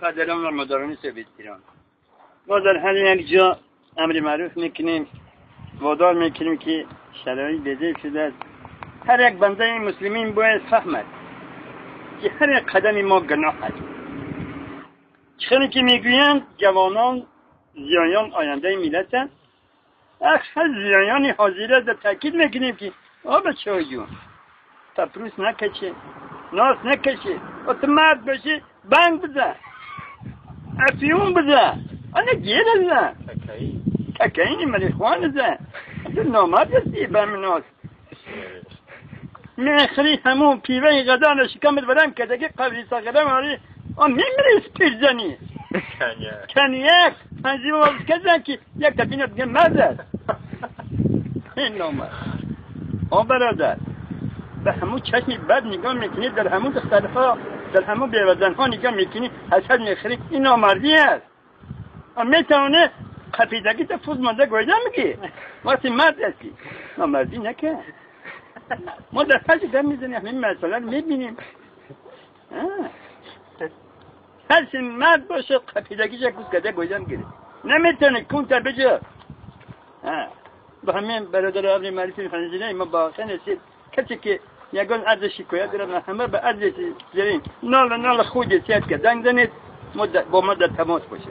قدران و مداران سویت ایران. ما در هر یک جا امر معروف میکنیم، وادار میکنیم که شرایط به‌جای شده است. هر یک بنده مسلمین باید فهمد که هر یک قدم ما گناه است. چون که میگویند جوانان زیایان آینده ملت است. اکثر زیایان حاضر است. تاکید میکنیم که بچه‌ها جون تپروس نکشه، ناس نکشه، اتمرد بشه، بند بزن، افیون بزن، آنه گیر بزن، تکایی مریخوان بزن. تو نامرد هستی برمناس میخری همون پیوه غدان شکمت برم کده که قبلی ساقرم آری میمری سپیر زنی کنیک منزیم آبز کزن که یک تبینه بگه مرد است. این نامرد برادر به همون چشمی بد نگاه میکنی، در همون دخترها در همون بیوزنها نگاه میکنی، حسد میخری، این نامردی است. میتونه خفیدگی تا فوز مانده گویده میگی وقتی مرد هستی نامردی نکن. ما در فرش دم میزنیم همین مسئله رو میبینیم. هرچی مرد باشه خفیدگیش یک روز کده گویده میگیره، نمیتونه کون تا بجا. با همین برادر عبری معرفی خنزیره ما با حسن هستید کسی که یگان عرض شکایت دارم همه به عرض زیرین نال خودی سیاد که دنگ زنید با ما در تماس باشه.